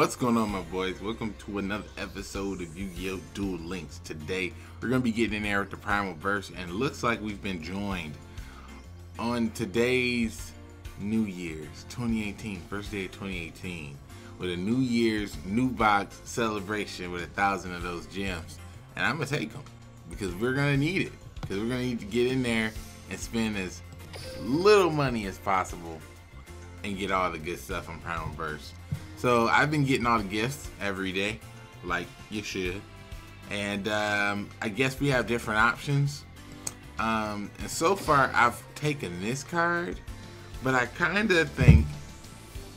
What's going on, my boys? Welcome to another episode of Yu-Gi-Oh! Duel Links. Today, we're going to be getting in there with the Primal verse, and it looks like we've been joined on today's New Year's 2018, first day of 2018, with a New Year's new box celebration with 1,000 of those gems. And I'm going to take them because we're going to need it. Because we're going to need to get in there and spend as little money as possible and get all the good stuff on Primal verse. So I've been getting all the gifts every day, like you should, and I guess we have different options. And so far I've taken this card, but I kind of think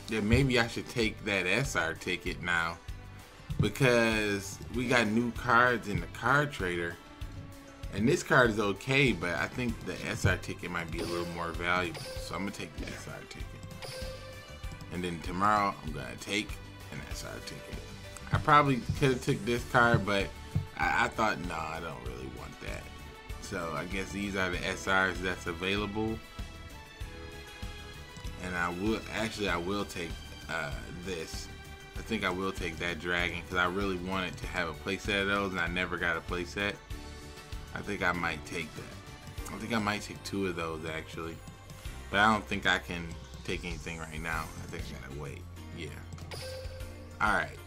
that maybe I should take that SR ticket now, because we got new cards in the card trader, and this card is okay, but I think the SR ticket might be a little more valuable, so I'm gonna take the SR ticket. And then tomorrow I'm gonna take an SR ticket. I probably could have took this card, but I thought, no, I don't really want that. So I guess these are the SRs that's available. And I will take this. I think I will take that dragon because I really wanted to have a playset of those, and I never got a playset. I think I might take that. I think I might take 2 of those actually, but I don't think I can take anything right now. I think I gotta wait. Yeah. Alright.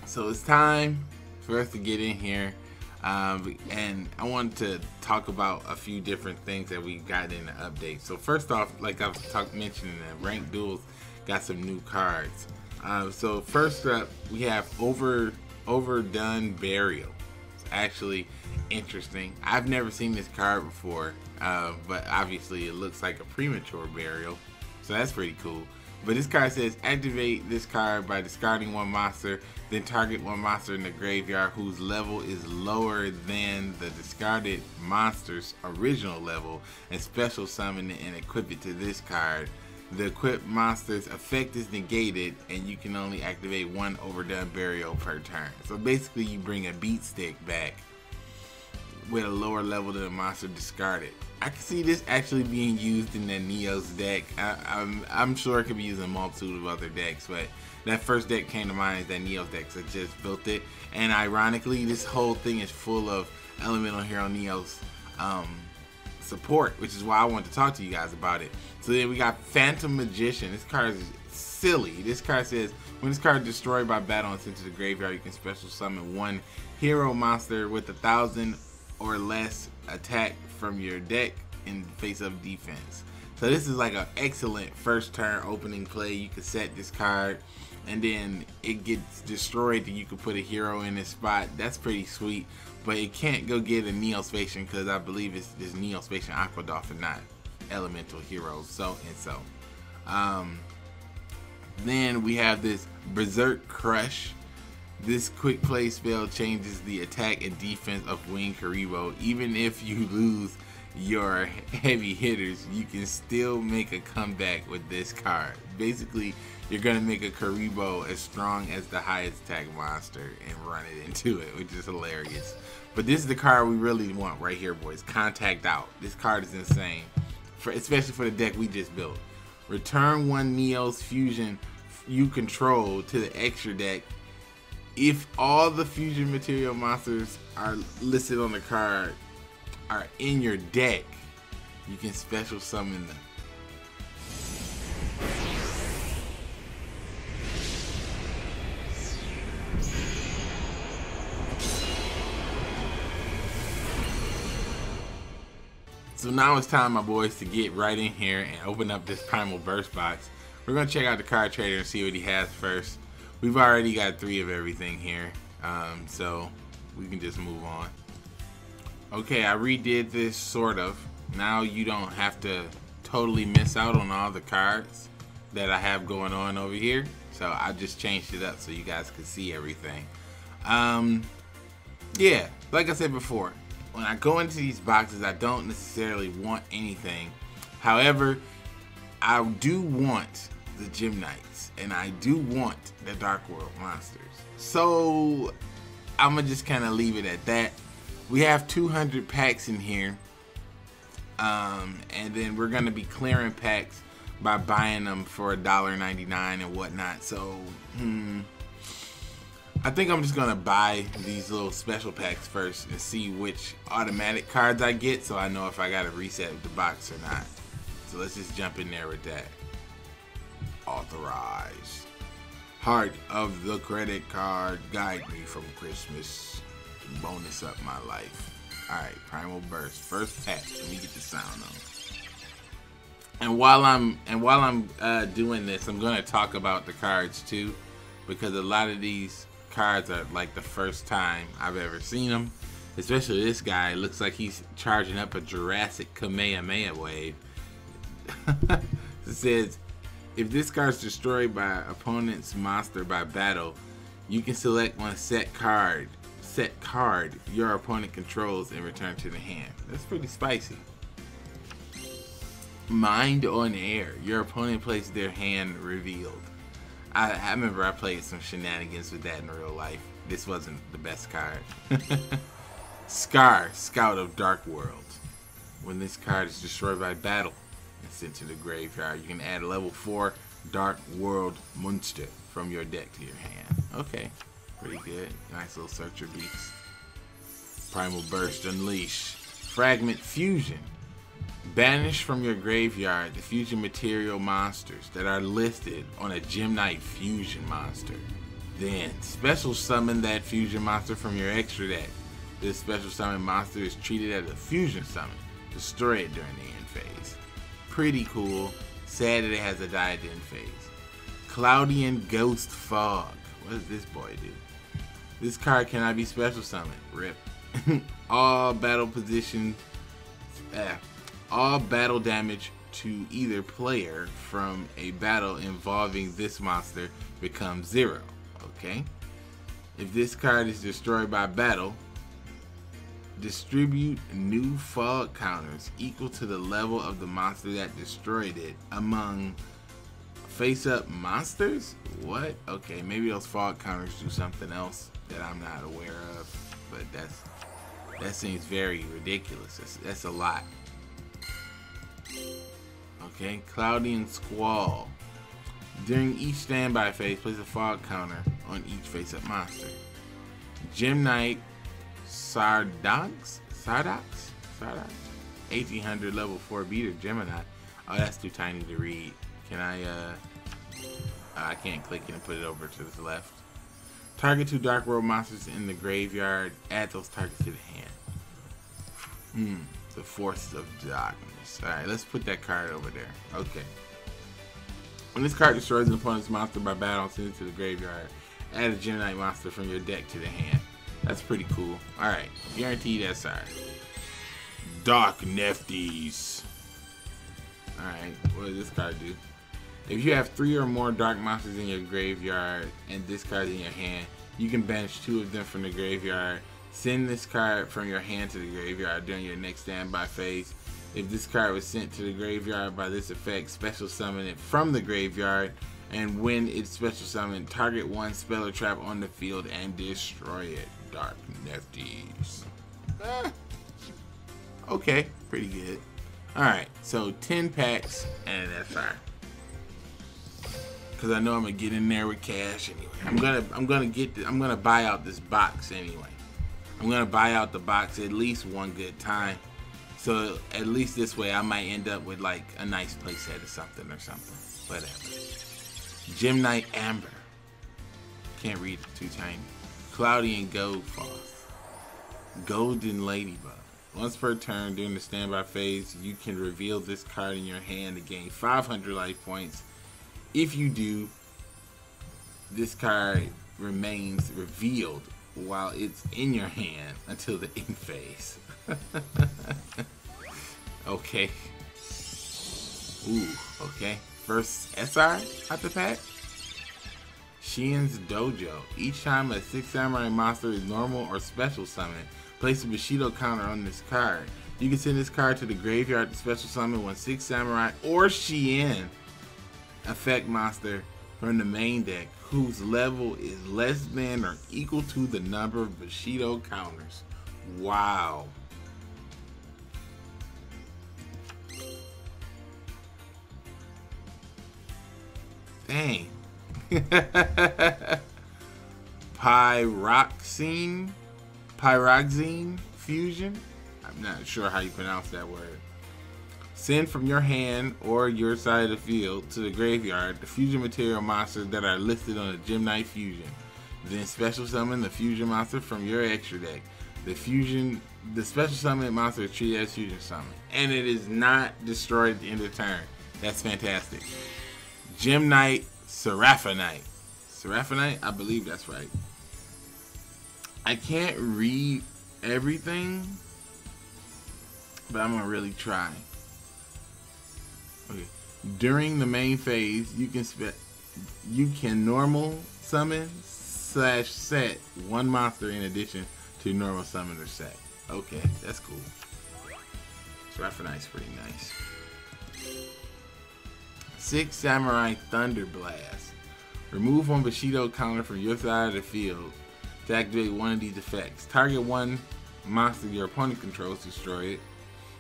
So it's time for us to get in here. And I wanted to talk about a few different things that we got in the update. So first off, like I was mentioning, the ranked duels got some new cards. So first up, we have Overdone Burial. It's actually interesting. I've never seen this card before. But obviously it looks like a premature burial, so that's pretty cool. But this card says activate this card by discarding 1 monster, then target 1 monster in the graveyard whose level is lower than the discarded monster's original level, and special summon it and equip it to this card. The equipped monster's effect is negated, and you can only activate 1 Overdone Burial per turn. So basically you bring a beat stick back with a lower level than the monster discarded. I can see this actually being used in the Neos deck. I'm sure it could be used in a multitude of other decks, but that first deck came to mind is that Neos deck, so I just built it. And ironically, this whole thing is full of Elemental Hero Neos support, which is why I want to talk to you guys about it. So then we got Phantom Magician. This card is silly. This card says when this card is destroyed by battle and sent to the graveyard, you can special summon 1 hero monster with 1,000 or less attack from your deck in face of defense. So this is like an excellent first turn opening play. You can set this card and then it gets destroyed and you can put a hero in this spot. That's pretty sweet, but it can't go get a Neospatian because I believe it's this Neospatian Aquadolphin and not elemental heroes. Then we have this Berserk Crush. This quick play spell changes the attack and defense of Winged Karibo. Even if you lose your heavy hitters, you can still make a comeback with this card. Basically, you're going to make a Karibo as strong as the highest attack monster and run it into it, which is hilarious. But this is the card we really want right here, boys. Contact Out. This card is insane, especially for the deck we just built. Return 1 Neos Fusion you control to the extra deck. If all the fusion material monsters are listed on the card are in your deck, you can special summon them. So now it's time, my boys, to get right in here and open up this Primal Burst box. We're going to check out the card trader and see what he has first. We've already got 3 of everything here, so we can just move on. Okay, I redid this sort of. Now you don't have to totally miss out on all the cards that I have going on over here. So I just changed it up so you guys can see everything. Yeah, like I said before, when I go into these boxes, I don't necessarily want anything. However, I do want the Gem Knights, and I do want the Dark World monsters. So I'm gonna just kind of leave it at that. We have 200 packs in here, and then we're gonna be clearing packs by buying them for $1.99 and whatnot. So, I think I'm just gonna buy these little special packs first and see which automatic cards I get, so I know if I gotta reset the box or not. So let's just jump in there with that. Authorize. Heart of the credit card, guide me from Christmas to bonus up my life. Alright, Primal Burst. First pack. Let me get the sound on. And while I'm doing this, I'm gonna talk about the cards too, because a lot of these cards are like the first time I've ever seen them. Especially this guy. Looks like he's charging up a Jurassic Kamehameha wave. It says, if this card is destroyed by opponent's monster by battle, you can select one set card your opponent controls and return to the hand. That's pretty spicy. Mind on air. Your opponent plays their hand revealed. I remember I played some shenanigans with that in real life. This wasn't the best card. Scar, Scout of Dark World. When this card is destroyed by battle and sent to the graveyard, you can add a level 4 Dark World monster from your deck to your hand. Okay, pretty good. Nice little searcher beast. Primal Burst, Unleash. Fragment Fusion. Banish from your graveyard the fusion material monsters that are listed on a Gem Knight fusion monster. Then special summon that fusion monster from your extra deck. This special summon monster is treated as a fusion summon. Destroy it during the end phase. Pretty cool. Sad that it has a die at the end phase. Cloudian Ghost Fog. What does this boy do? This card cannot be special summoned. RIP. All battle damage to either player from a battle involving this monster becomes 0. Okay. If this card is destroyed by battle, distribute new fog counters equal to the level of the monster that destroyed it among face-up monsters? What? Okay, maybe those fog counters do something else that I'm not aware of, but that seems very ridiculous. That's a lot. Okay, Cloudian Squall. During each standby phase, place a fog counter on each face-up monster. Gem Knight Sardox? 1800 level 4 beater Gemini. Oh, that's too tiny to read. Can I can't click it and put it over to the left. Target 2 Dark World monsters in the graveyard. Add those targets to the hand. The Forces of Darkness. Alright, let's put that card over there. Okay. When this card destroys an opponent's monster by battle and sends it to the graveyard, add a Gem Knight monster from your deck to the hand. That's pretty cool. Alright, guaranteed SR. Dark Nefties. Alright, what does this card do? If you have 3 or more dark monsters in your graveyard and this card in your hand, you can banish 2 of them from the graveyard. Send this card from your hand to the graveyard during your next standby phase. If this card was sent to the graveyard by this effect, special summon it from the graveyard, and when it's special summoned, target 1 spell or trap on the field and destroy it. Dark Nefties. Okay, pretty good. Alright, so 10 packs and an SR. Cause I know I'm gonna get in there with cash anyway. I'm gonna buy out this box anyway. I'm gonna buy out the box at least one good time. So at least this way I might end up with like a nice playset or something. Whatever. Gem Knight Amber. Can't read it, too tiny. Cloudian Gold Foss. Golden Ladybug. Once per turn during the standby phase, you can reveal this card in your hand to gain 500 life points. If you do, this card remains revealed while it's in your hand until the end phase. Okay. Ooh, okay. First SR out the pack. Shien's Dojo. Each time a 6 samurai monster is normal or special summoned, place a Bushido counter on this card. You can send this card to the graveyard to special summon when 6 samurai or Shien effect monster from the main deck whose level is less than or equal to the number of Bushido counters. Wow. Dang. Pyroxene fusion. I'm not sure how you pronounce that word. Send from your hand or your side of the field to the graveyard the fusion material monsters that are listed on the Gem Knight fusion. Then special summon the fusion monster from your extra deck. The special summon monster is treated as fusion summon, and it is not destroyed at the end of the turn. That's fantastic. Gem Knight Seraphinite. Seraphinite? I believe that's right. I can't read everything, but I'm gonna really try. Okay. During the main phase, you can normal summon / set one monster in addition to normal summon or set. Okay, that's cool. Seraphinite's pretty nice. 6 Samurai Thunder Blast. Remove one Bushido counter from your side of the field to activate one of these effects. Target one monster your opponent controls to destroy it.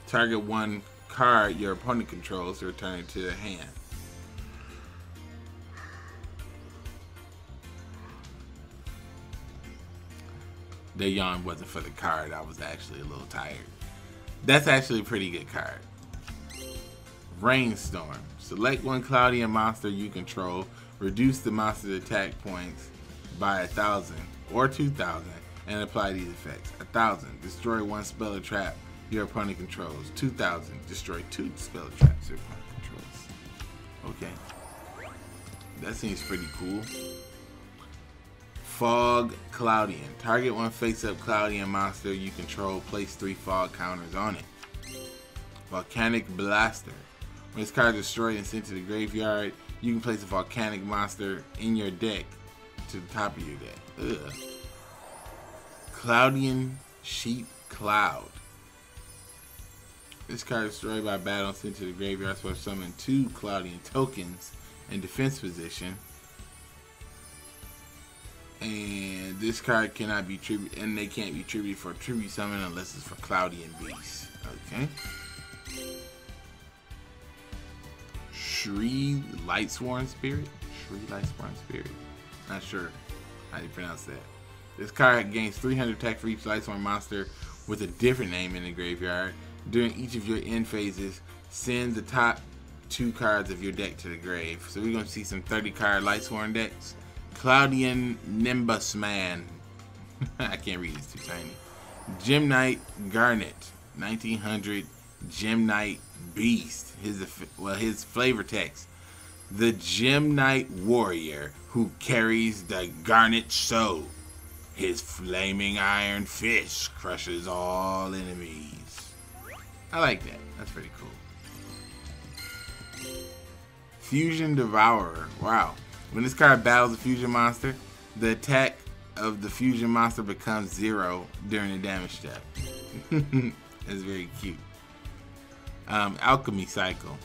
Target one card your opponent controls to return it to their hand. The yawn wasn't for the card. I was actually a little tired. That's actually a pretty good card. Rainstorm. Select one Cloudian monster you control. Reduce the monster's attack points by 1,000 or 2,000 and apply these effects. 1,000. Destroy one spell or trap your opponent controls. 2,000. Destroy 2 spell or traps your opponent controls. Okay. That seems pretty cool. Fog Cloudian. Target one face-up Cloudian monster you control. Place 3 fog counters on it. Volcanic Blaster. When this card is destroyed and sent to the graveyard, you can place a volcanic monster in your deck to the top of your deck. Ugh. Cloudian Sheep Cloud. This card is destroyed by battle and sent to the graveyard, so summon 2 Cloudian tokens in defense position. And this card cannot be tribute, and they can't be tributed for a tribute summon unless it's for Cloudian Beast. Okay. Shri Lightsworn Spirit. Shri Lightsworn Spirit. Not sure how you pronounce that. This card gains 300 attack for each Lightsworn monster with a different name in the graveyard. During each of your end phases, send the top 2 cards of your deck to the grave. So we're going to see some 30 card Lightsworn decks. Cloudian Nimbus Man. I can't read, it's too tiny. Gem Knight Garnet. 1900 Gem Knight Beast. His flavor text. The Gem Knight Warrior who carries the Garnet Soul. His flaming iron fist crushes all enemies. I like that. That's pretty cool. Fusion Devourer. Wow. When this card battles a fusion monster, the attack of the fusion monster becomes 0 during the damage step. That's very cute. Alchemy Cycle.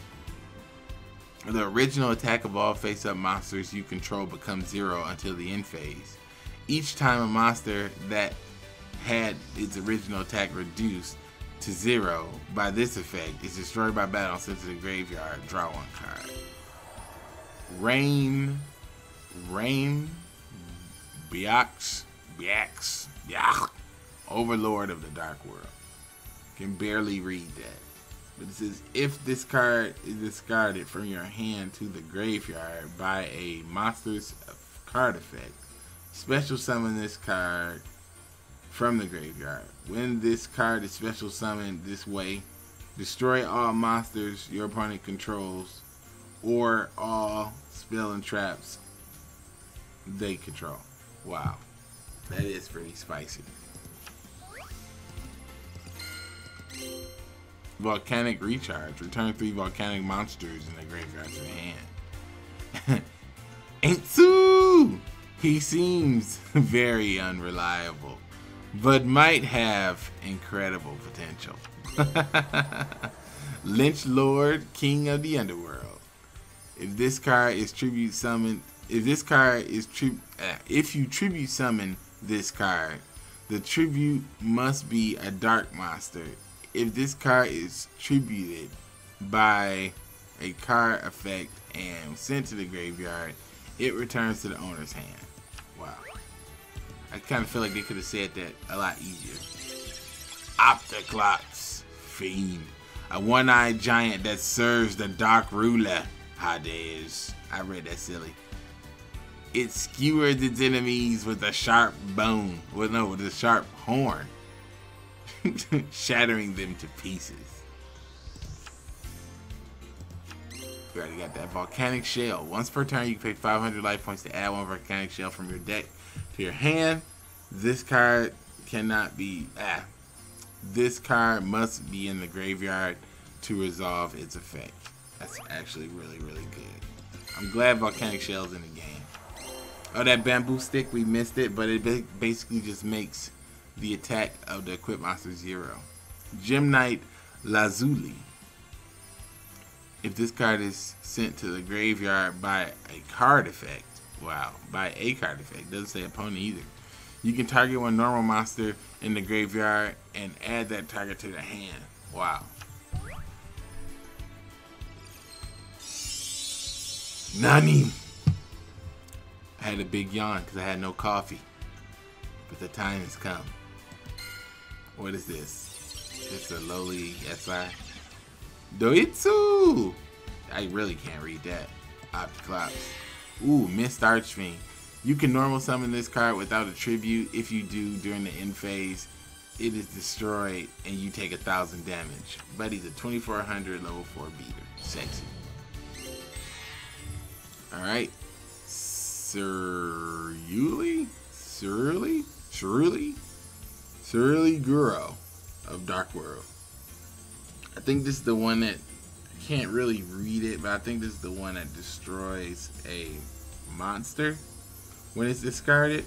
The original attack of all face-up monsters you control becomes 0 until the end phase. Each time a monster that had its original attack reduced to 0 by this effect is destroyed by battle and sent to the graveyard, draw 1 card. Biax, Overlord of the Dark World. Can barely read that. But it says, if this card is discarded from your hand to the graveyard by a monster's card effect, special summon this card from the graveyard. When this card is special summoned this way, destroy all monsters your opponent controls or all spell and traps they control. Wow. That is pretty spicy. Volcanic Recharge. Return 3 volcanic monsters in the graveyard to the hand. Entsu! He seems very unreliable, but might have incredible potential. Lynch Lord, King of the Underworld. If this card is tribute summoned, if you tribute summon this card, the tribute must be a dark monster. If this card is tributed by a card effect and sent to the graveyard, it returns to the owner's hand. Wow. I kind of feel like they could have said that a lot easier. Opticlops Fiend. A one-eyed giant that serves the Dark Ruler. Hades. I read that silly. It skewers its enemies with a sharp bone. Well, no, with a sharp horn. Shattering them to pieces. We already got that. Volcanic Shell. Once per turn, you can pay 500 life points to add one Volcanic Shell from your deck to your hand. This card cannot be... This card must be in the graveyard to resolve its effect. That's actually really, really good. I'm glad Volcanic Shell's in the game. Oh, that bamboo stick, we missed it, but it basically just makes the attack of the equipped monster 0. Gem Knight Lazuli. If this card is sent to the graveyard by a card effect, wow, by a card effect, doesn't say opponent either. You can target one normal monster in the graveyard and add that target to the hand. Wow. Nani? I had a big yawn because I had no coffee. But the time has come. What is this? It's a lowly SI. Doitsu! I really can't read that. Opticlops. Ooh, Mist Archfiend. You can normal summon this card without a tribute. If you do during the end phase, it is destroyed and you take 1,000 damage. But he's a 2400 level 4 beater. Sexy. Alright. Surly Guro of Dark World. I think this is the one that, I can't really read it, but I think this is the one that destroys a monster when it's discarded.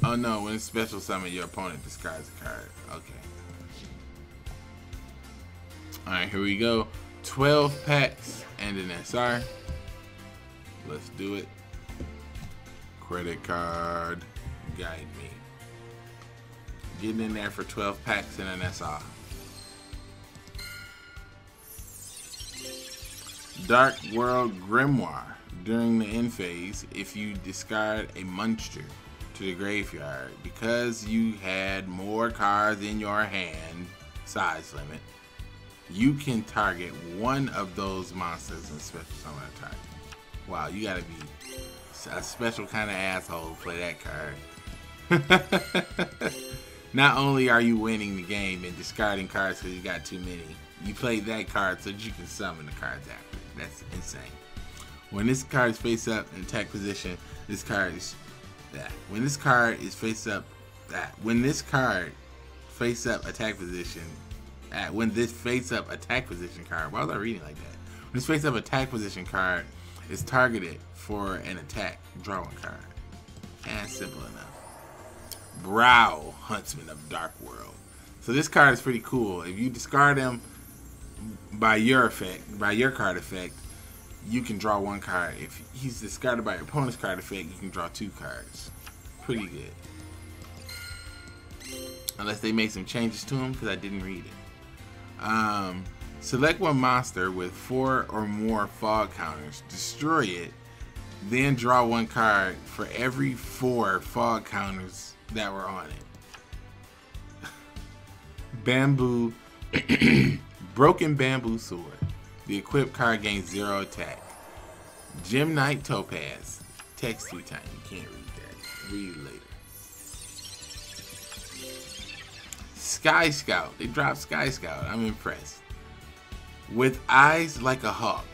Oh no, when it's special summon, your opponent discards a card. Okay. Alright, here we go. 12 packs and an SR. Let's do it. Credit card. Guide me. Getting in there for 12 packs and an SR. Dark World Grimoire. During the end phase, if you discard a monster to the graveyard because you had more cards in your hand, size limit, you can target one of those monsters and special summon a target. Wow, you gotta be a special kind of asshole to play that card. Not only are you winning the game and discarding cards because you got too many, you play that card so that you can summon the cards after. That's insane. When this card is face up in attack position, this card is that. When this card is face up, that. When this card face up attack position, when this face up attack position card, why was I reading like that? When this face up attack position card is targeted for an attack, draw one card. And simple enough. Brow, Huntsman of Dark World. So this card is pretty cool. If you discard him by your effect, by your card effect, you can draw one card. If he's discarded by your opponent's card effect, you can draw 2 cards. Pretty good. Unless they make some changes to him, because I didn't read it. Select one monster with 4 or more fog counters, destroy it, then draw one card for every 4 fog counters that were on it. Bamboo, Broken Bamboo Sword. The equipped card gains 0 attack. Gem Knight Topaz. Text 2 times. You can't read that. Read it later. Sky Scout. They dropped Sky Scout. I'm impressed. With eyes like a hawk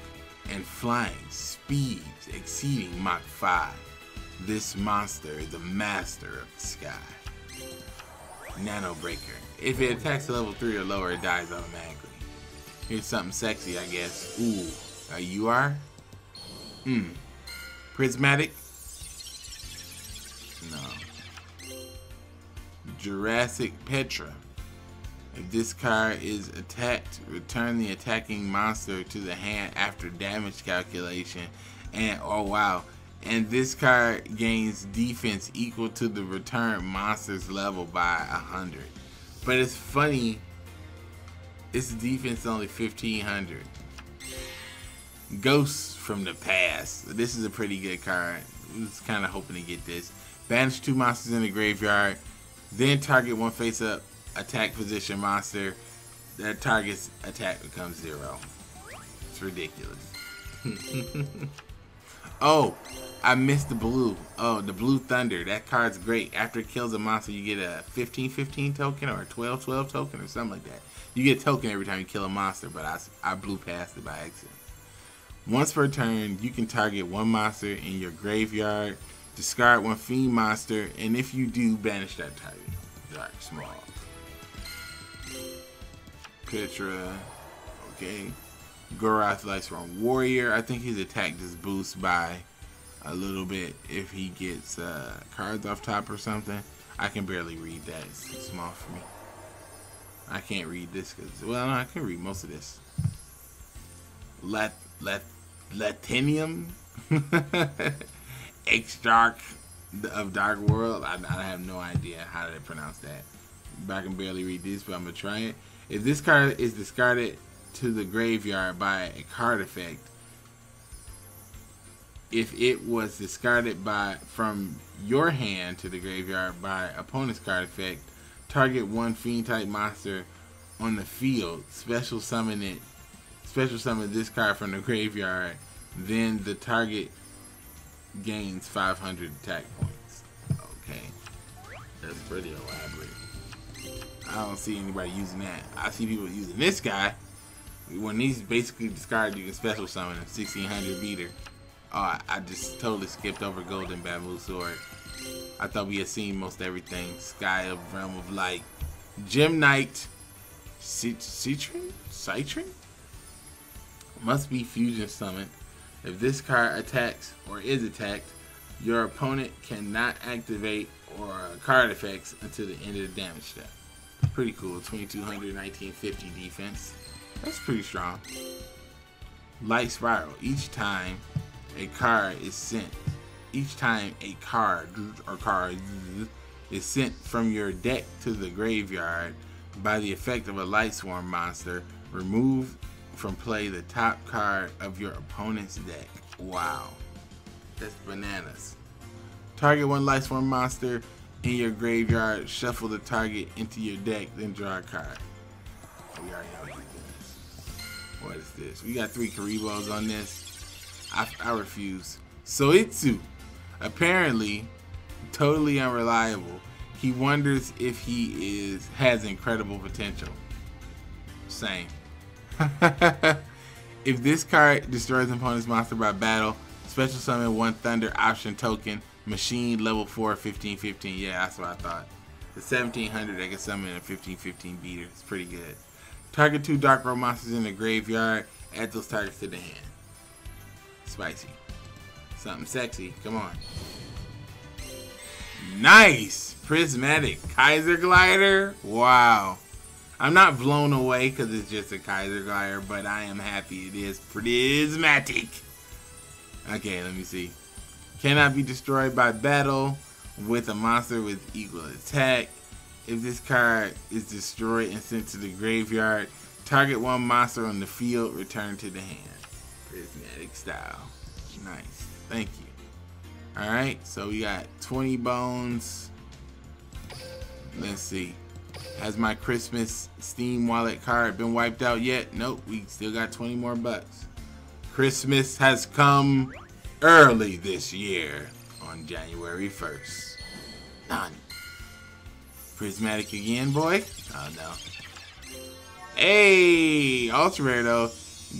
and flying speeds exceeding Mach 5, this monster is the master of the sky. Nano Breaker. If it attacks to level 3 or lower, it dies automatically. Here's something sexy, I guess. Ooh, a UR? Prismatic? No. Jurassic Petra. If this card is attacked, return the attacking monster to the hand after damage calculation. And, oh wow, And this card gains defense equal to the return monster's level by 100. But it's funny, its defense is only 1500. Ghosts from the past. This is a pretty good card. I was kind of hoping to get this. Banish 2 monsters in the graveyard. Then target one face-up attack position monster. That target's attack becomes 0. It's ridiculous. Oh, I missed the blue. Oh, the blue thunder. That card's great. After it kills a monster, you get a 15-15 token or a 12-12 token or something like that. You get a token every time you kill a monster, but I blew past it by accident. Once per turn, you can target one monster in your graveyard, discard one fiend monster, and if you do, banish that target. Dark Small. Petra. Okay. Gorath Lightsworn Warrior. I think his attack just boosts by a little bit if he gets cards off top or something. I can barely read that. It's too small for me. I can't read this because, well, no, I can read most of this. Latinium? X-Dark of Dark World. I have no idea how to pronounce that. But I can barely read this, but I'm going to try it. If this card is discarded to the graveyard by a card effect, if it was discarded from your hand to the graveyard by opponent's card effect, target one fiend type monster on the field, special summon this card from the graveyard, then the target gains 500 attack points. Okay, that's pretty elaborate. I don't see anybody using that. I see people using this guy. When he's basically discarded, you can special summon a 1600 beater. Oh, I just totally skipped over Golden Bamboo Sword. I thought we had seen most everything. Sky of Realm of Light. Gem Knight. Citrin? Must be fusion summoned. If this card attacks or is attacked, your opponent cannot activate or card effects until the end of the damage step. Pretty cool. 2200, 1950 defense. That's pretty strong. Light Spiral. Each time a card is sent from your deck to the graveyard by the effect of a Light Swarm monster, remove from play the top card of your opponent's deck. Wow. That's bananas. Target one Light Swarm monster in your graveyard, shuffle the target into your deck, then draw a card. Oh, we already know what this. What is this? We got 3 Karibos on this. I refuse. Soitsu. Apparently, totally unreliable. He wonders if he has incredible potential. Same. If this card destroys an opponent's monster by battle, special summon one Thunder option token, machine level 4, 15-15. Yeah, that's what I thought. The 1700, I can summon a 15-15 beater. It's pretty good. Target 2 Dark Road monsters in the graveyard. Add those targets to the hand. Spicy. Something sexy. Come on. Nice! Prismatic Kaiser Glider. Wow. I'm not blown away because it's just a Kaiser Glider, but I am happy it is prismatic. Okay, let me see. Cannot be destroyed by battle with a monster with equal attack. If this card is destroyed and sent to the graveyard, target one monster on the field, return to the hand. Prismatic style. Nice. Thank you. Alright, so we got 20 bones. Let's see. Has my Christmas Steam wallet card been wiped out yet? Nope, we still got 20 more bucks. Christmas has come early this year on January 1st. None. Prismatic again, boy? Oh no. Hey! Ultra rare though.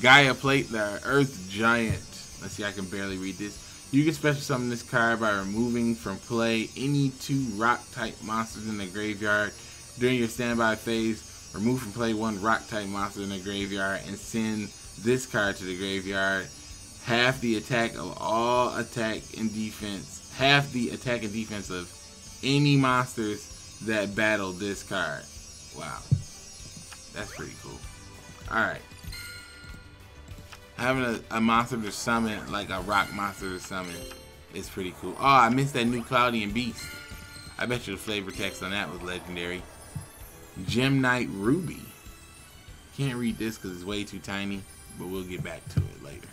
Gaia Plate, the Earth Giant. Let's see, I can barely read this. You can special summon this card by removing from play any 2 rock type monsters in the graveyard. During your standby phase, remove from play 1 rock type monster in the graveyard and send this card to the graveyard. Half the attack of all attack and defense. Half the attack and defense of any monsters that battle this card. Wow. That's pretty cool. Alright. Having a monster to summon, like a rock monster to summon, It's pretty cool. Oh, I missed that new Cloudian Beast. I bet you the flavor text on that was legendary. Gem Knight Ruby. Can't read this because it's way too tiny, but we'll get back to it later.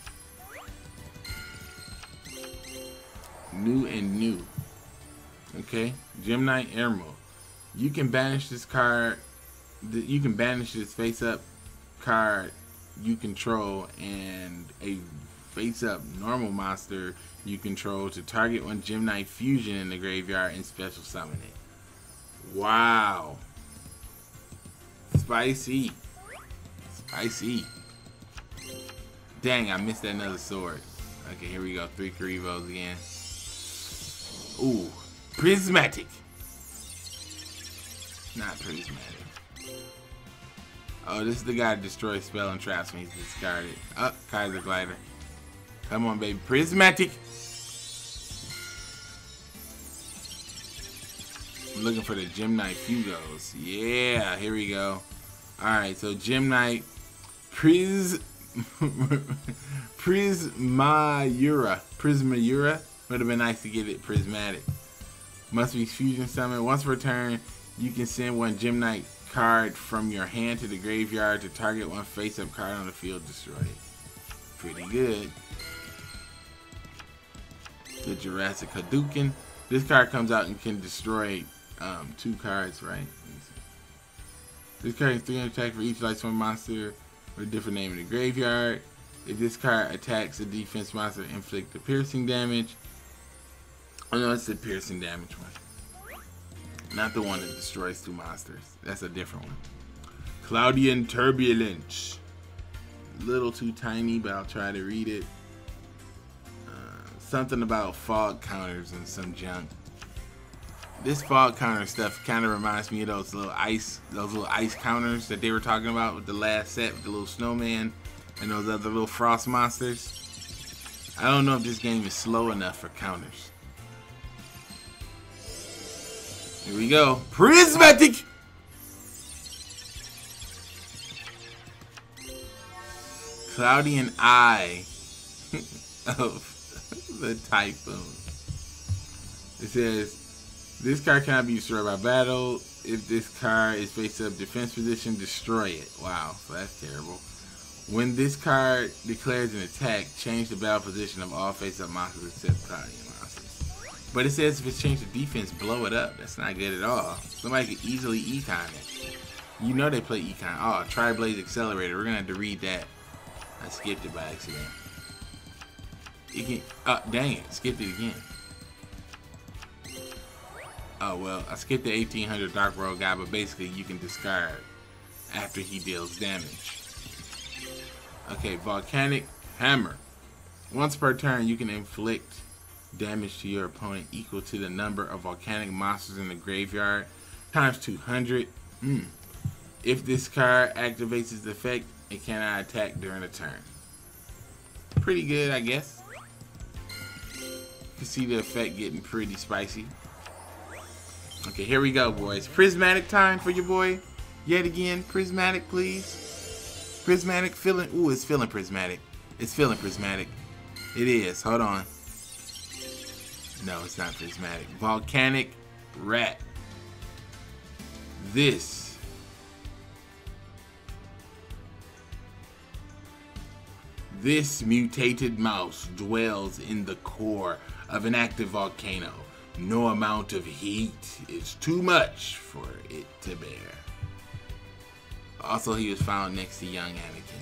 New and new. Okay, Gem Knight Emerald. You can banish this card. You can banish this face-up card you control and a face-up normal monster you control to target one Gem Knight fusion in the graveyard and special summon it. Wow. Spicy. Spicy. Dang, I missed another sword. Okay, here we go. 3 Karivos again. Ooh. Prismatic. Not prismatic. Oh, this is the guy that destroys spell and traps when he's discarded. Up, Kaiser Glider. Come on, baby. Prismatic. I'm looking for the Gem Knight Fugos. Yeah, here we go. Alright, so Gem Knight Prismayura. Would have been nice to get it prismatic. Must be fusion summon. Once per turn, you can send one Gem Knight card from your hand to the graveyard to target one face-up card on the field, destroy it. Pretty good. The Jurassic Hadouken. This card comes out and can destroy 2 cards, right? This card has 300 attack for each life swing monster with a different name in the graveyard. If this card attacks a defense monster, inflict the piercing damage. Oh no, it's the piercing damage one. Not the one that destroys 2 monsters. That's a different one. Cloudian Turbulence. A little too tiny, but I'll try to read it. Something about fog counters and some junk. This fog counter stuff kind of reminds me of those little ice counters that they were talking about with the last set with the little snowman and those other little frost monsters. I don't know if this game is slow enough for counters. Here we go. Prismatic! Cloudian Eye of the Typhoon. It says, this card cannot be destroyed by battle. If this card is face up defense position, destroy it. Wow, so that's terrible. When this card declares an attack, change the battle position of all face up monsters except Cloudian monsters. But it says if it's changed to defense, blow it up. That's not good at all. Somebody could easily econ it. You know they play econ. Oh, Tri-Blaze Accelerator. We're gonna have to read that. I skipped it by accident. It can, dang it, skipped it again. Oh well, I skipped the 1800 Dark World guy, but basically you can discard after he deals damage. Okay, Volcanic Hammer. Once per turn, you can inflict damage to your opponent equal to the number of volcanic monsters in the graveyard times 200. If this card activates its effect, it cannot attack during a turn. Pretty good, I guess. You can see the effect getting pretty spicy. Okay, here we go, boys. Prismatic time for your boy. Yet again, prismatic, please. Prismatic feeling. Ooh, it's feeling prismatic. It's feeling prismatic. It is. Hold on. No, it's not prismatic. Volcanic Rat. This mutated mouse dwells in the core of an active volcano. No amount of heat is too much for it to bear. Also, he was found next to young Anakin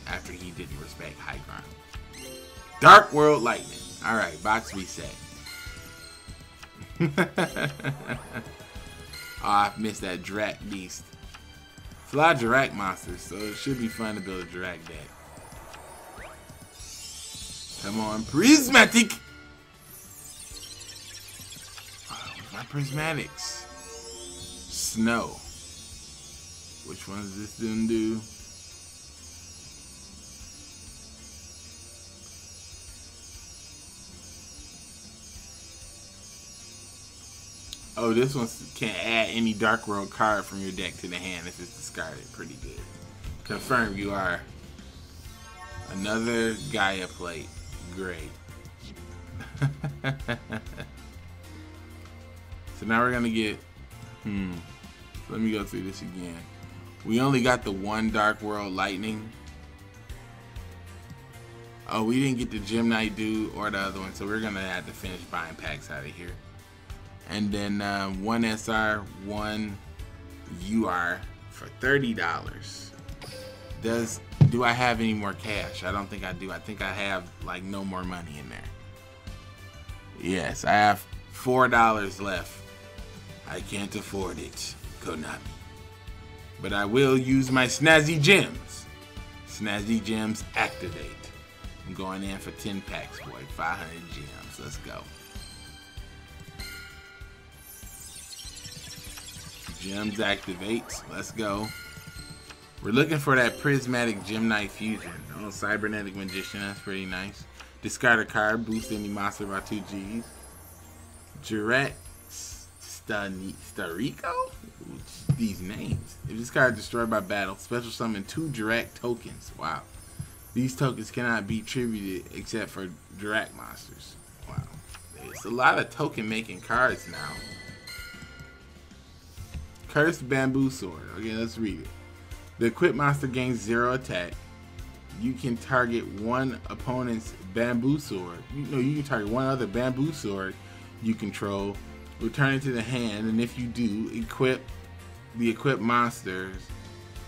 after he didn't respect high ground. Dark World Lightning. Alright, box reset. I missed that Drak beast. It's a lot of Drak monsters, so it should be fun to build a Drak deck. Come on, Prismatic! Oh, my Prismatics. Snow. Which one does this dude do? Oh, this one can't add any Dark World card from your deck to the hand if it's discarded. Pretty good. Confirm you are another Gaia plate. Great. So now we're gonna get, let me go through this again. We only got the one Dark World Lightning. Oh, we didn't get the Gem Knight dude or the other one, so we're gonna have to finish buying packs out of here. And then one SR, one UR for $30. Do I have any more cash? I don't think I do. I think I have like no more money in there. Yes, I have $4 left. I can't afford it, Konami. But I will use my Snazzy Gems. Snazzy Gems activate. I'm going in for 10 packs, boy. 500 gems. Let's go. Gems activate. Let's go. We're looking for that Prismatic Gem Knight Fusion. Oh, Cybernetic Magician. That's pretty nice. Discard a card. Boost any monster by 2 Gs. Juret Starico? These names. If this card is destroyed by battle, special summon 2 direct tokens. Wow. These tokens cannot be tributed except for direct monsters. Wow. There's a lot of token making cards now. Cursed Bamboo Sword. Okay, let's read it. The equipped monster gains 0 attack. You can target one opponent's bamboo sword. You can target one other bamboo sword you control. Return it to the hand, and if you do, the equipped monsters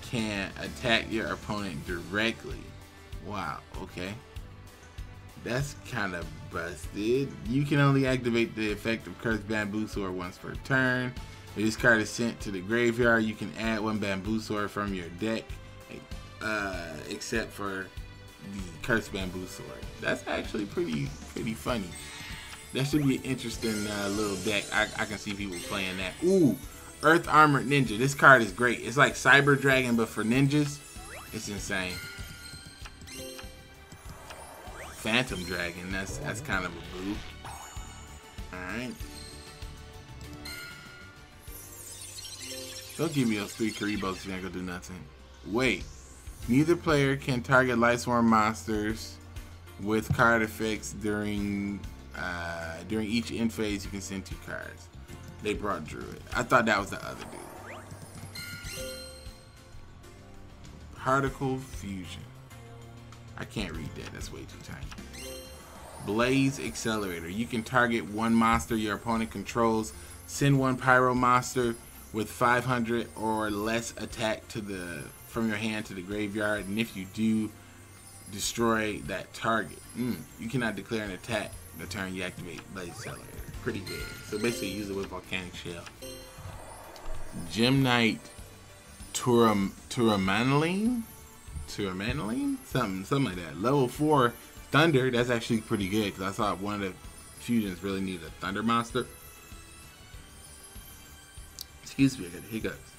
can attack your opponent directly. Wow, okay. That's kind of busted. You can only activate the effect of Cursed Bamboo Sword once per turn. If this card is sent to the graveyard, you can add one Bamboo Sword from your deck, except for the Cursed Bamboo Sword. That's actually pretty funny. That should be an interesting little deck. I can see people playing that. Ooh, Earth Armored Ninja. This card is great. It's like Cyber Dragon, but for ninjas. It's insane. Phantom Dragon. That's kind of a boo. Alright. Don't give me those 3 Karibos if you ain't gonna do nothing. Wait. Neither player can target Lightsworn monsters with card effects during each end phase. You can send 2 cards. They brought Druid. I thought that was the other dude. Particle Fusion. I can't read that. That's way too tiny. Blaze Accelerator. You can target one monster your opponent controls. Send one Pyro monster with 500 or less attack from your hand to the graveyard, and if you do, destroy that target. You cannot declare an attack the turn you activate Blaze Accelerator. Pretty good. So basically use it with Volcanic Shell. Gem Knight Turamaline? Something like that. Level 4 Thunder. That's actually pretty good because I saw one of the fusions really needed a Thunder monster. Excuse me, I got hiccups.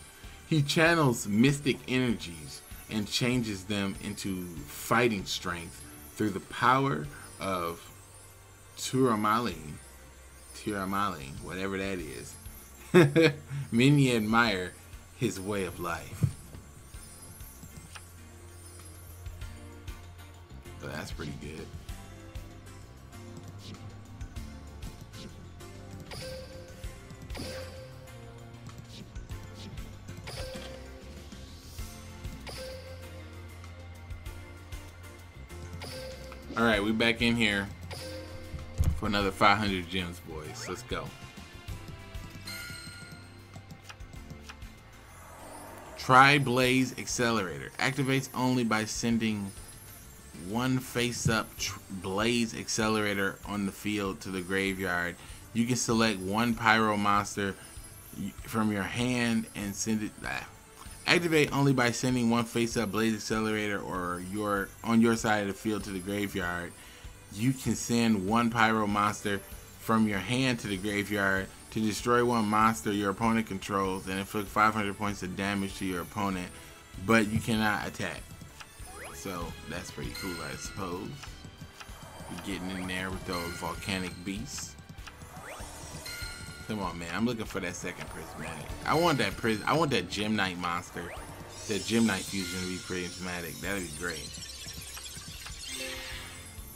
He channels mystic energies and changes them into fighting strength through the power of Turamaline, whatever that is. Many admire his way of life. So that's pretty good. Alright, we back in here for another 500 gems, boys. Let's go. Tri-Blaze Accelerator. Activates only by sending one face-up Blaze Accelerator on the field to the graveyard. You can select one Pyro monster from your hand and send it... Activate only by sending one face-up Blaze Accelerator or on your side of the field to the graveyard. You can send one Pyro monster from your hand to the graveyard to destroy one monster your opponent controls and inflict 500 points of damage to your opponent, but you cannot attack. So that's pretty cool, I suppose. You're getting in there with those volcanic beasts. Come on, man. I'm looking for that second prismatic. I want that Gem Knight monster. That Gem Knight fusion to be prismatic. That'd be great.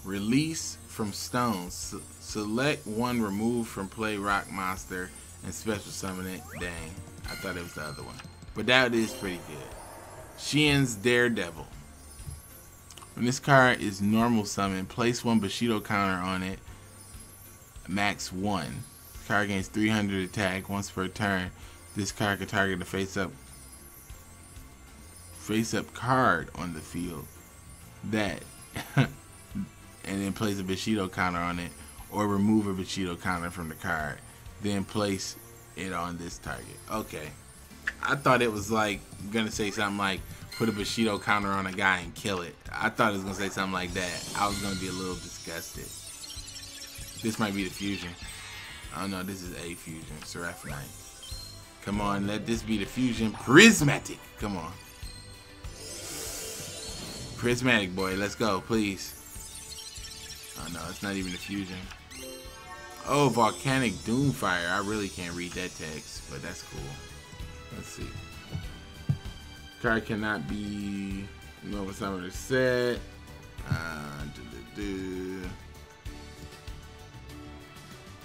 Release from stones. Select one removed from play rock monster and special summon it. Dang, I thought it was the other one. But that is pretty good. Shien's Daredevil. When this card is normal summon, place one Bushido counter on it. Max 1. Card gains 300 attack once per turn. This card can target the face-up card on the field that and then place a Bushido counter on it, or remove a Bushido counter from the card, then place it on this target. Okay, I thought it was like gonna say something like put a Bushido counter on a guy and kill it. I thought it was gonna say something like that. I was gonna be a little disgusted. This might be the fusion. Oh no, this is a fusion. Seraph Knight. Come on, let this be the fusion. Prismatic. Come on. Prismatic, boy. Let's go, please. Oh no, it's not even a fusion. Oh, Volcanic Doomfire. I really can't read that text, but that's cool. Let's see. Card cannot be normal summoner set.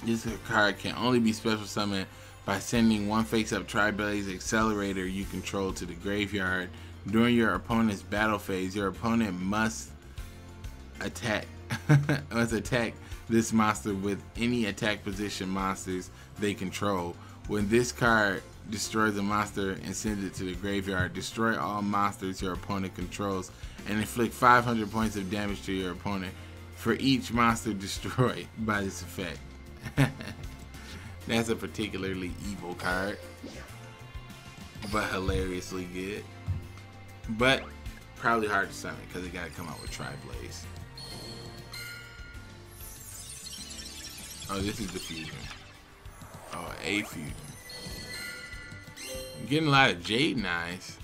This card can only be special summoned by sending one face-up Tri-Blaze Accelerator you control to the graveyard. During your opponent's battle phase, your opponent must attack this monster with any attack position monsters they control. When this card destroys a monster and sends it to the graveyard, destroy all monsters your opponent controls and inflict 500 points of damage to your opponent for each monster destroyed by this effect. That's a particularly evil card, but hilariously good. But probably hard to summon because it gotta come out with Tri-Blaze. Oh, this is the fusion. Oh, a fusion. I'm getting a lot of Jade Knives.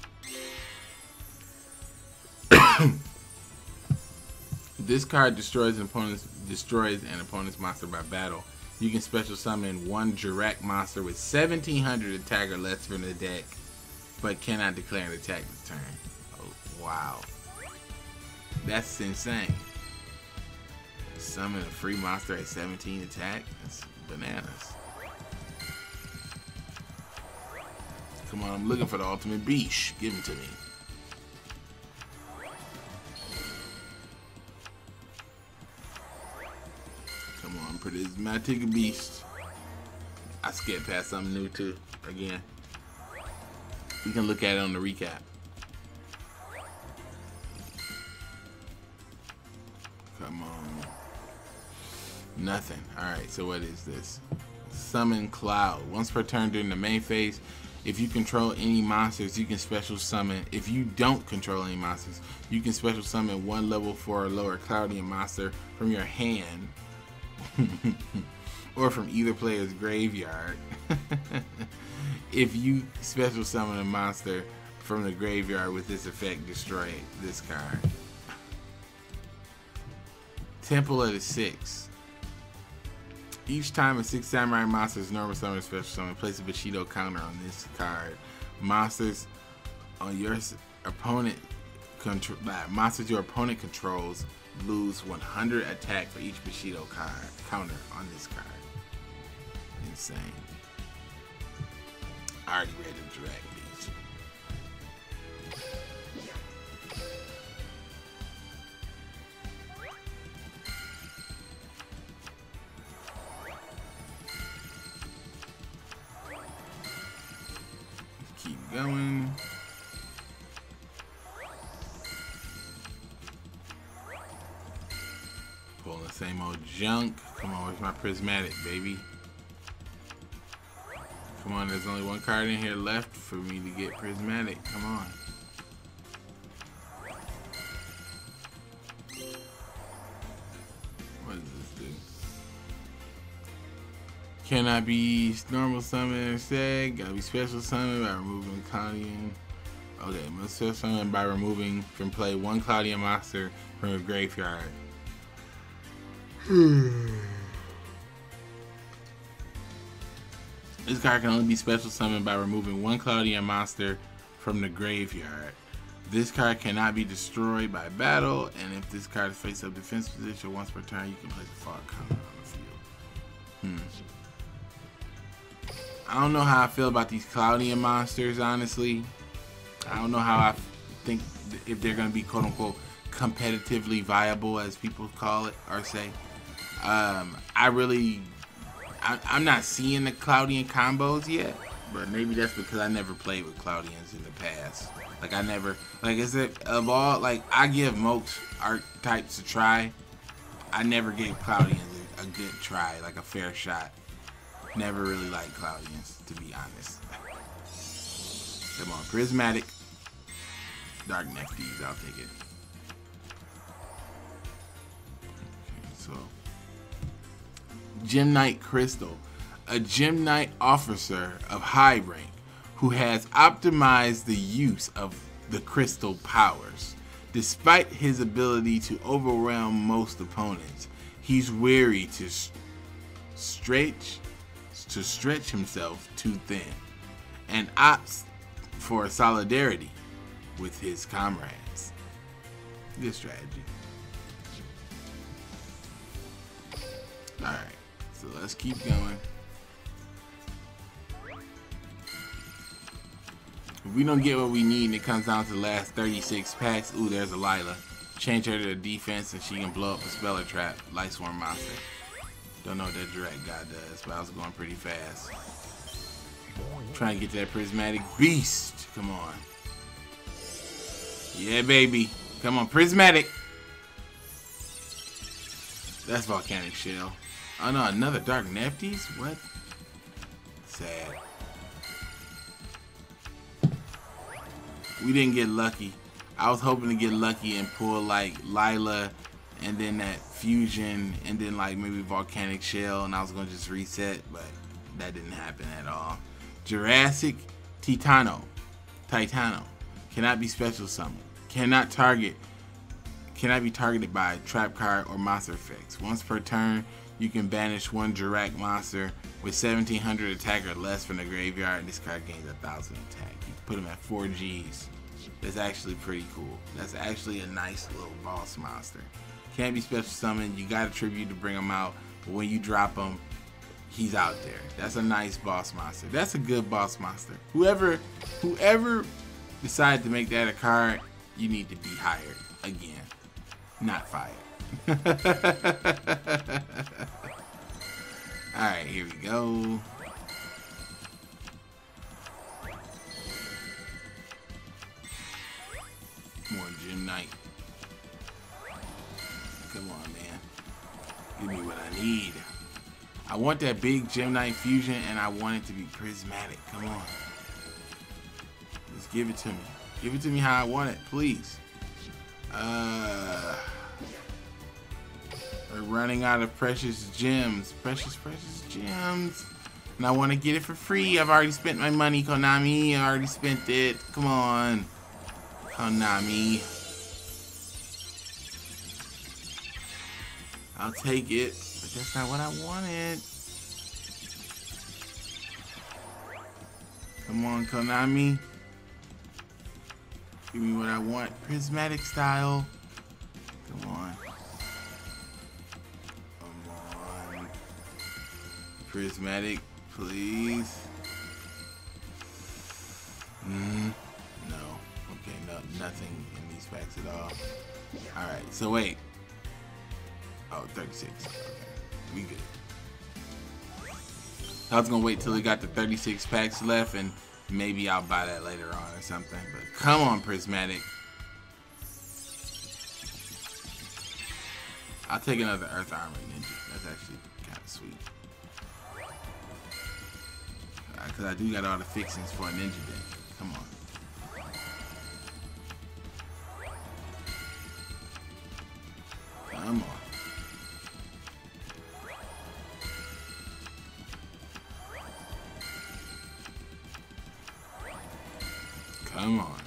This card destroys an opponent's monster by battle. You can special summon one Jirak monster with 1700 attack or less from the deck, but cannot declare an attack this turn. Oh, wow. That's insane. Summon a free monster at 17 attack? That's bananas. Come on, I'm looking for the ultimate beast. Give him to me. Come on, prismatic beast. I skipped past something new too. Again, we can look at it on the recap. Come on. Nothing. Alright, so what is this? Summon Cloud. Once per turn during the main phase, if you control any monsters, you can special summon. If you don't control any monsters, you can special summon one level 4 or lower Cloudian monster from your hand or from either player's graveyard. If you special summon a monster from the graveyard with this effect, destroy this card. Temple of the Six. Each time a 6 samurai monster is normal summon or special summon, place a Bushido counter on this card. Monsters on your opponent monsters your opponent controls lose 100 attack for each Bushido card counter on this card. Insane. I already read the Dragon Beast. Keep going. Pulling the same old junk. Come on, where's my prismatic, baby? Come on, there's only one card in here left for me to get prismatic. Come on. What does this do? Cannot be normal summon instead. Gotta be special summon by removing Cloudian. Okay, must special summon by removing from play one Cloudian monster from a graveyard. This card can only be special summoned by removing one Cloudian monster from the graveyard. This card cannot be destroyed by battle, and if this card is face up defense position once per turn, you can place a fog card on the field. I don't know how I feel about these Cloudian monsters, honestly. I don't know how I think if they're going to be quote unquote competitively viable, as people call it or say. I'm not seeing the Cloudian combos yet, but maybe that's because I never played with Cloudians in the past. Like I never, like is it of all, like I give most archetypes a try. I never gave Cloudians a good try, like a fair shot. Never really liked Cloudians, to be honest. Come on, Prismatic. Dark Nefties, I'll take it. Okay, so Gem Knight Crystal. A Gem Knight officer of high rank who has optimized the use of the crystal powers. Despite his ability to overwhelm most opponents, he's wary to stretch himself too thin and opts for solidarity with his comrades. Good strategy. Alright, so let's keep going. If we don't get what we need and it comes down to the last 36 packs, ooh, there's a Lila. Change her to the defense and she can blow up a Speller Trap, Light Swarm monster. Don't know what that direct guy does, but I was going pretty fast. Trying to get that Prismatic Beast. Come on. Yeah, baby. Come on, Prismatic. That's Volcanic Shell. Oh no, another Dark Nefties? What? Sad. We didn't get lucky. I was hoping to get lucky and pull like Lila and then that fusion and then like maybe Volcanic Shell and I was gonna just reset, but that didn't happen at all. Jurassic Titano cannot be special summoned. Cannot be targeted by trap card or monster effects. Once per turn, you can banish one Jurassic monster with 1700 attack or less from the graveyard, and this card gains 1000 attack. You can put him at 4 Gs. That's actually pretty cool. That's actually a nice little boss monster. Can't be special summoned. You got a tribute to bring him out, but when you drop him, he's out there. That's a nice boss monster. That's a good boss monster. Whoever decided to make that a card, you need to be hired again, not fired. All right, here we go. More Gem Knight. Come on, man. Give me what I need. I want that big Gem Knight fusion, and I want it to be prismatic. Come on. Just give it to me. Give it to me how I want it, please. We're running out of precious gems. Precious gems. And I want to get it for free. I've already spent my money, Konami. I already spent it. Come on. Konami. I'll take it, but that's not what I wanted. Come on, Konami. Give me what I want. Prismatic style. Come on. Come on. Prismatic, please. No. Okay, no, nothing in these packs at all. Alright, so wait. Oh, 36. Okay, we good. I was gonna wait till we got the 36 packs left and maybe I'll buy that later on or something. But come on, Prismatic. I'll take another Earth Armor Ninja. That's actually kind of sweet. Because I do got all the fixings for a Ninja deck. Come on. Come on. Come on.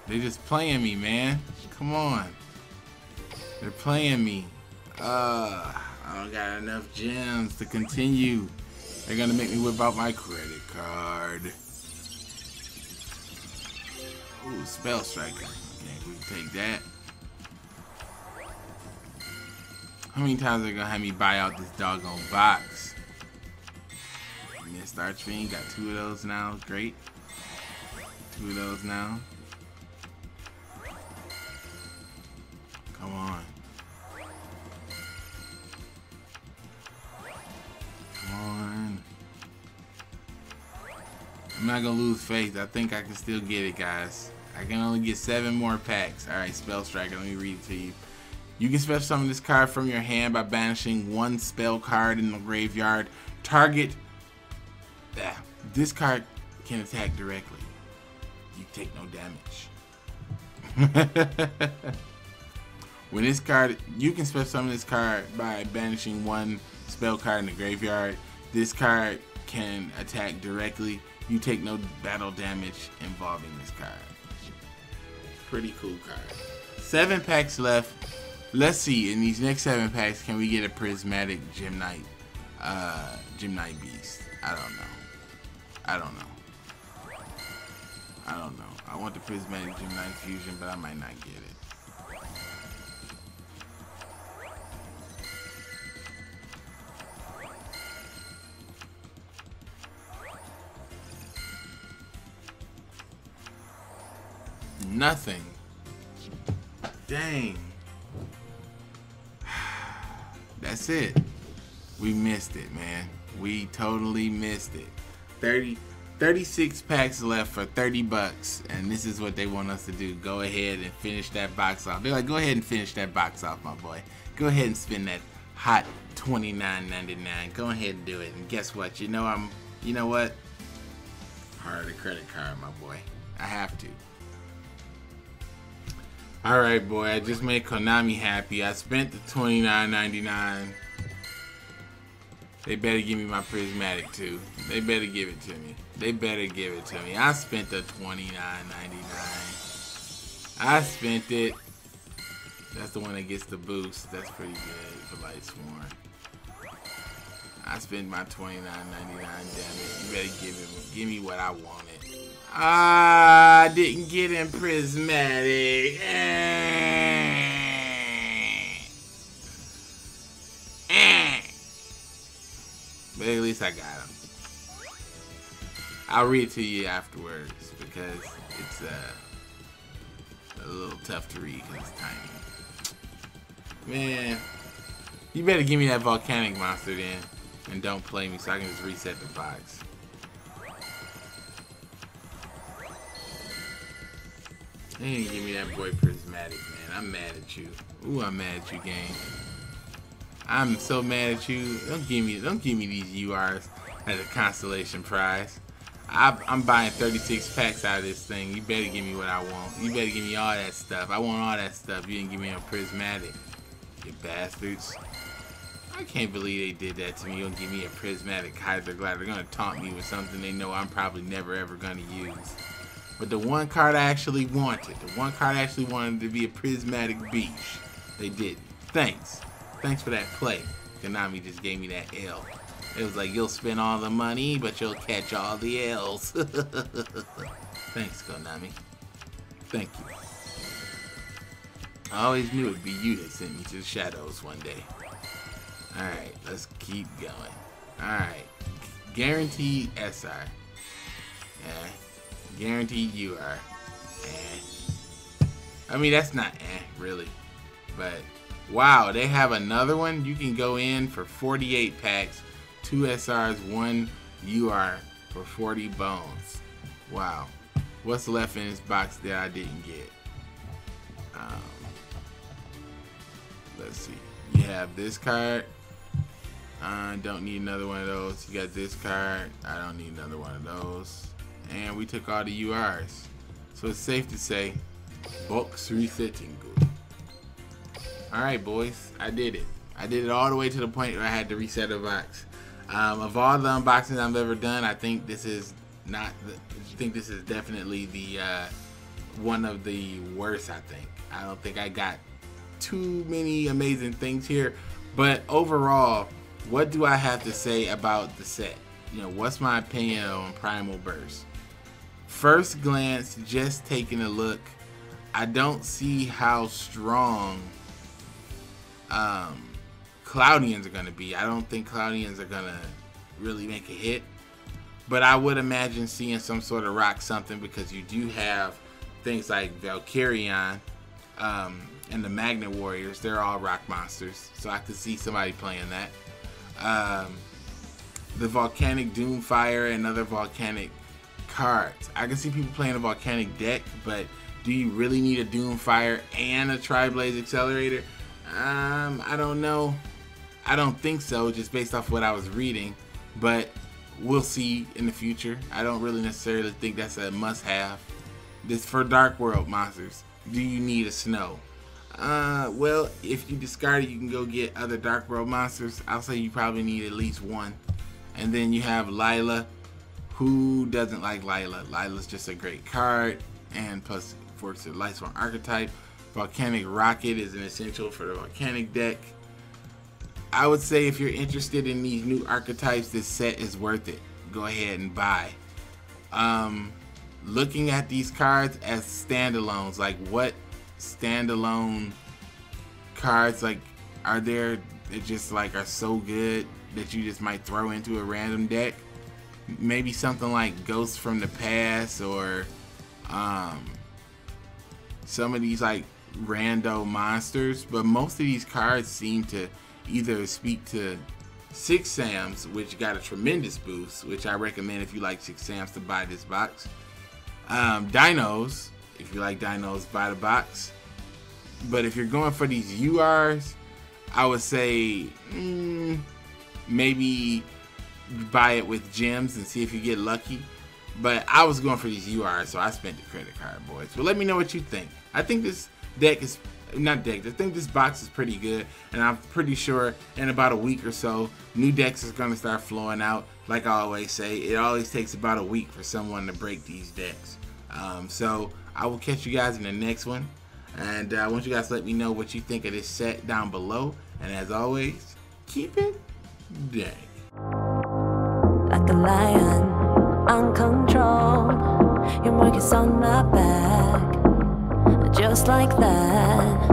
They just playing me, man. Come on. They're playing me. I don't got enough gems to continue. They're gonna make me whip out my credit card. Ooh, Spell Striker. Okay, we can take that. How many times are they gonna have me buy out this doggone box? Missed Archfiend, got 2 of those now. Great. 2 of those now. Come on. Come on. I'm not gonna lose faith. I think I can still get it, guys. I can only get 7 more packs. Alright, Spell Striker, let me read it to you. You can special summon this card from your hand by banishing 1 spell card in the graveyard. Target. This card can attack directly. You take no damage. When this card, you can special summon this card by banishing 1 spell card in the graveyard. This card can attack directly. You take no battle damage involving this card. Pretty cool card. 7 packs left. Let's see, in these next 7 packs, can we get a prismatic Gymnite Beast? I don't know. I don't know. I want the prismatic Gymnite Fusion, but I might not get it. Nothing. Dang. That's it. We missed it, man. We totally missed it. 36 packs left for 30 bucks, and this is what they want us to do. Go ahead and finish that box off. They're like, go ahead and finish that box off, my boy. Go ahead and spend that hot $29.99. Go ahead and do it. And guess what? You know what? Hard a credit card, my boy. I have to. Alright, boy, I just made Konami happy. I spent the $29.99. They better give me my prismatic too. They better give it to me. They better give it to me. I spent the $29.99. I spent it. That's the one that gets the boost. That's pretty good for Light Sworn. I spent my $29.99. Damn it. You better give me what I wanted. I didn't get him prismatic. But at least I got him. I'll read it to you afterwards because it's a little tough to read because it's tiny. Man, you better give me that volcanic monster then, and don't play me so I can just reset the box. They didn't give me that boy prismatic, man. I'm mad at you. Ooh, I'm mad at you, game. I'm so mad at you. Don't give me these URs as a consolation prize. I'm buying 36 packs out of this thing. You better give me what I want. You better give me all that stuff. I want all that stuff. You didn't give me a prismatic. You bastards. I can't believe they did that to me. You don't give me a prismatic Kaiser Glide. They're gonna taunt me with something they know I'm probably never ever gonna use. But the one card I actually wanted, to be a prismatic beach. They didn't. Thanks. Thanks for that play. Konami just gave me that L. It was like, you'll spend all the money, but you'll catch all the L's. Thanks, Konami. Thank you. I always knew it'd be you that sent me to the shadows one day. Alright, let's keep going. Alright. Guaranteed SR. Yeah. Guaranteed UR. I mean, that's not really. But, wow, they have another one. You can go in for 48 packs, 2 SRs, 1 UR for 40 bones. Wow. What's left in this box that I didn't get? Let's see. You have this card. I don't need another one of those. You got this card. I don't need another one of those. And we took all the URs. So it's safe to say, box resetting good. Alright, boys. I did it. I did it all the way to the point where I had to reset a box. Of all the unboxings I've ever done, I think this is definitely the one of the worst, I think. I don't think I got too many amazing things here. But overall, what do I have to say about the set? You know, what's my opinion on Primal Burst? first glance, just taking a look, I don't see how strong Cloudians are going to be. I don't think Cloudians are going to really make a hit. But I would imagine seeing some sort of rock something, because you do have things like Valkyrion and the Magnet Warriors. They're all rock monsters. So I could see somebody playing that. The Volcanic Doomfire and other volcanic cards. I can see people playing a volcanic deck, but do you really need a Doomfire and a Tri-Blaze Accelerator? I don't know. I don't think so, just based off what I was reading. But we'll see in the future. I don't really necessarily think that's a must-have. This for Dark World monsters. Do you need a Snow? Well, if you discard it, you can go get other Dark World monsters. I'll say you probably need at least one. And then you have Lila. Who doesn't like Lila? Lila's just a great card, and plus works with Lightsworn Archetype. Volcanic Rocket is an essential for the Volcanic deck. I would say if you're interested in these new archetypes, this set is worth it. Go ahead and buy. Looking at these cards as standalones, like what standalone cards like are there that just like are so good that you just might throw into a random deck? Maybe something like Ghosts from the Past, or some of these like rando monsters. But most of these cards seem to either speak to Six Sams, which got a tremendous boost, which I recommend if you like Six Sams to buy this box. Dinos, if you like dinos, buy the box. But if you're going for these URs, I would say maybe buy it with gems and see if you get lucky. But I was going for these URs, so I spent the credit card, boys. But let me know what you think. I think this deck is I think this box is pretty good, and I'm pretty sure in about a week or so, new decks is going to start flowing out. Like I always say, it always takes about a week for someone to break these decks. So I will catch you guys in the next one, and I want you guys to let me know what you think of this set down below. And as always, keep it dang. Like a lion, uncontrolled, your mark is on my back, just like that.